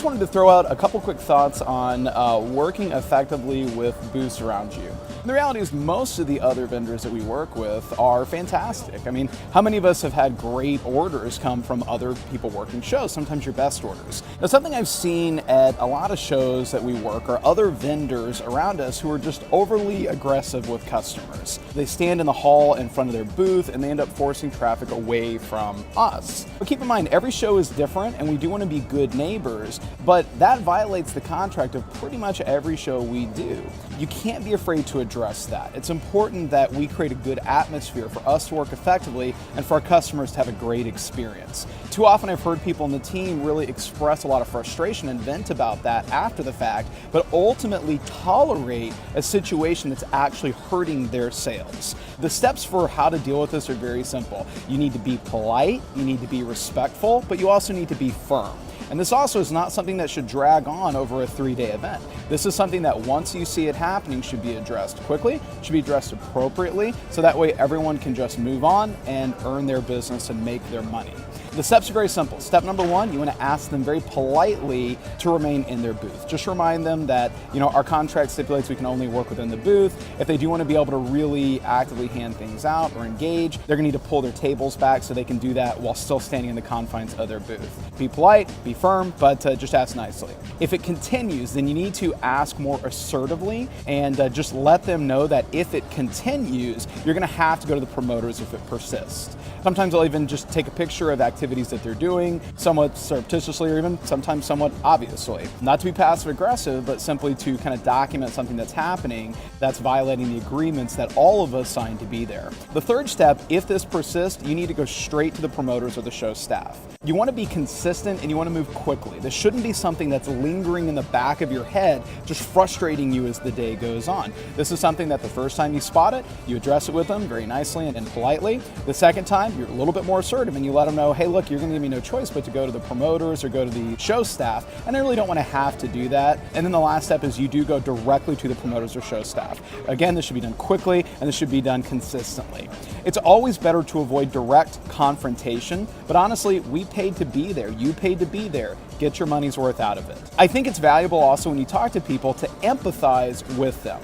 just wanted to throw out a couple quick thoughts on working effectively with booths around you. And the reality is most of the other vendors that we work with are fantastic. I mean, how many of us have had great orders come from other people working shows, sometimes your best orders? Now, something I've seen at a lot of shows that we work are other vendors around us who are just overly aggressive with customers. They stand in the hall in front of their booth and they end up forcing traffic away from us. But keep in mind, every show is different and we do want to be good neighbors, but that violates the contract of pretty much every show we do. You can't be afraid to address that. It's important that we create a good atmosphere for us to work effectively and for our customers to have a great experience. Too often I've heard people in the team really express a lot of frustration and vent about that after the fact, but ultimately tolerate a situation that's actually hurting their sales. The steps for how to deal with this are very simple. You need to be polite, you need to be respectful, but you also need to be firm. And this also is not something that should drag on over a 3-day event. This is something that once you see it happening should be addressed quickly, should be addressed appropriately, so that way everyone can just move on and earn their business and make their money. The steps are very simple. Step number 1, you want to ask them very politely to remain in their booth. Just remind them that, our contract stipulates we can only work within the booth. If they do want to be able to really actively hand things out or engage, they're going to need to pull their tables back so they can do that while still standing in the confines of their booth. Be polite, be firm, but just ask nicely. If it continues, then you need to ask more assertively and just let them know that if it continues, you're going to have to go to the promoters if it persists. Sometimes I'll even just take a picture of activities that they're doing, somewhat surreptitiously or even sometimes somewhat obviously. Not to be passive aggressive, but simply to kind of document something that's happening that's violating the agreements that all of us signed to be there. The third step, if this persists, you need to go straight to the promoters or the show staff. You want to be consistent and you want to move quickly. This shouldn't be something that's lingering in the back of your head, just frustrating you as the day goes on. This is something that the first time you spot it, you address it with them very nicely and politely. The second time, you're a little bit more assertive and you let them know, hey, look, you're going to give me no choice but to go to the promoters or go to the show staff, and I really don't want to have to do that. And then the last step is you do go directly to the promoters or show staff. Again, this should be done quickly and this should be done consistently. It's always better to avoid direct confrontation, but honestly, we paid to be there. You paid to be there. Get your money's worth out of it. I think it's valuable also when you talk to people to empathize with them.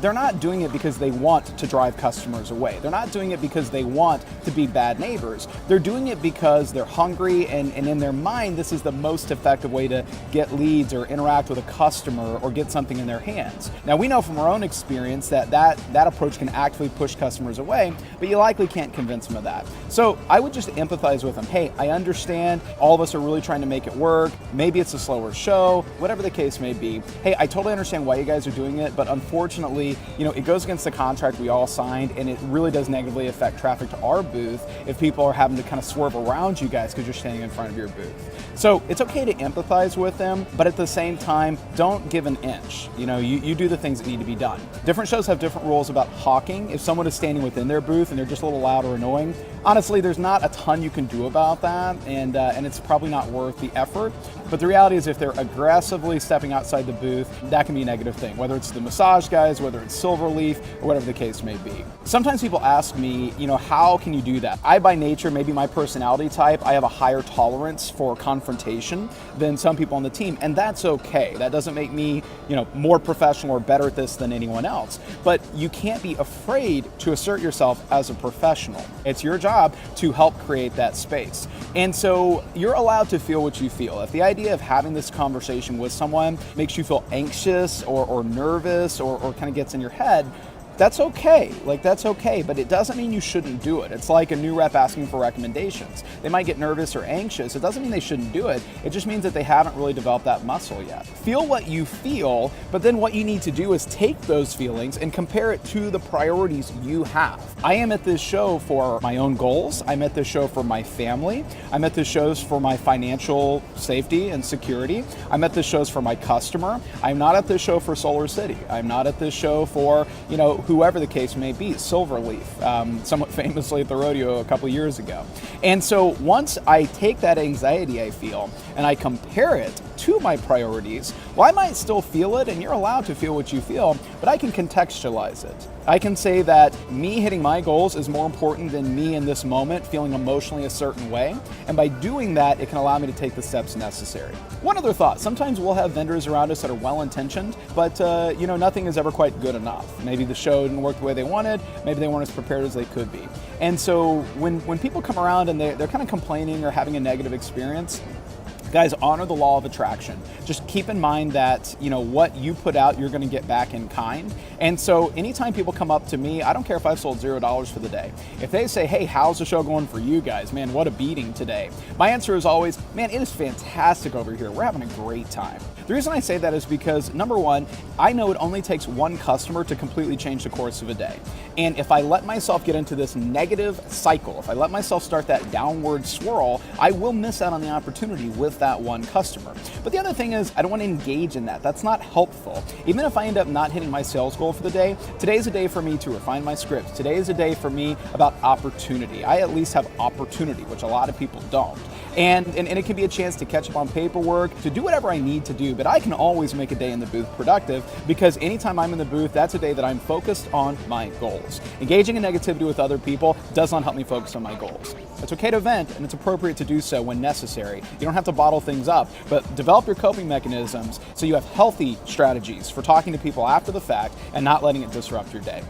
They're not doing it because they want to drive customers away. They're not doing it because they want to be bad neighbors. They're doing it because they're hungry and in their mind, this is the most effective way to get leads or interact with a customer or get something in their hands. Now, we know from our own experience that approach can actively push customers away, but you likely can't convince them of that. So I would just empathize with them. Hey, I understand all of us are really trying to make it work. Maybe it's a slower show, whatever the case may be. Hey, I totally understand why you guys are doing it, but unfortunately, it goes against the contract we all signed, and it really does negatively affect traffic to our booth if people are having to kind of swerve around you guys because you're standing in front of your booth. So it's okay to empathize with them, but at the same time, don't give an inch. You do the things that need to be done. Different shows have different rules about hawking. If someone is standing within their booth and they're just a little loud or annoying, honestly, there's not a ton you can do about that, and it's probably not worth the effort. But the reality is if they're aggressively stepping outside the booth, that can be a negative thing, whether it's the massage guys, whether it's Silverleaf, or whatever the case may be. Sometimes people ask me, how can you do that? I, by nature, maybe my personality type, I have a higher tolerance for confrontation than some people on the team, and that's okay. That doesn't make me, more professional or better at this than anyone else. But you can't be afraid to assert yourself as a professional. It's your job to help create that space. And so you're allowed to feel what you feel. If the idea of having this conversation with someone makes you feel anxious or nervous or kind of gets in your head, that's okay. That's okay, but it doesn't mean you shouldn't do it. It's like a new rep asking for recommendations. They might get nervous or anxious. It doesn't mean they shouldn't do it. It just means that they haven't really developed that muscle yet. Feel what you feel, but then what you need to do is take those feelings and compare it to the priorities you have. I am at this show for my own goals. I'm at this show for my family. I'm at this show for my financial safety and security. I'm at this show for my customer. I'm not at this show for Solar City. I'm not at this show for, whoever the case may be, Silverleaf, somewhat famously at the rodeo a couple years ago. And so once I take that anxiety I feel and I compare it to my priorities, well, I might still feel it, and you're allowed to feel what you feel, but I can contextualize it. I can say that me hitting my goals is more important than me in this moment feeling emotionally a certain way, and by doing that, it can allow me to take the steps necessary. One other thought, sometimes we'll have vendors around us that are well-intentioned, but nothing is ever quite good enough. Maybe the show didn't work the way they wanted, maybe they weren't as prepared as they could be. And so when people come around and they're kind of complaining or having a negative experience, guys, honor the law of attraction. Just keep in mind that, what you put out, you're going to get back in kind. And so anytime people come up to me, I don't care if I've sold $0 for the day. If they say, hey, how's the show going for you guys? Man, what a beating today. My answer is always, man, it is fantastic over here. We're having a great time. The reason I say that is because, number one, I know it only takes one customer to completely change the course of a day. And if I let myself get into this negative cycle, if I let myself start that downward swirl, I will miss out on the opportunity with that one customer. But the other thing is, I don't want to engage in that. That's not helpful. Even if I end up not hitting my sales goal for the day, today's a day for me to refine my scripts. Today is a day for me about opportunity. I at least have opportunity, which a lot of people don't. And it can be a chance to catch up on paperwork, to do whatever I need to do, but I can always make a day in the booth productive, because anytime I'm in the booth, that's a day that I'm focused on my goals. Engaging in negativity with other people does not help me focus on my goals. It's okay to vent, and it's appropriate to do so when necessary. You don't have to bottle things up, but develop your coping mechanisms so you have healthy strategies for talking to people after the fact and not letting it disrupt your day.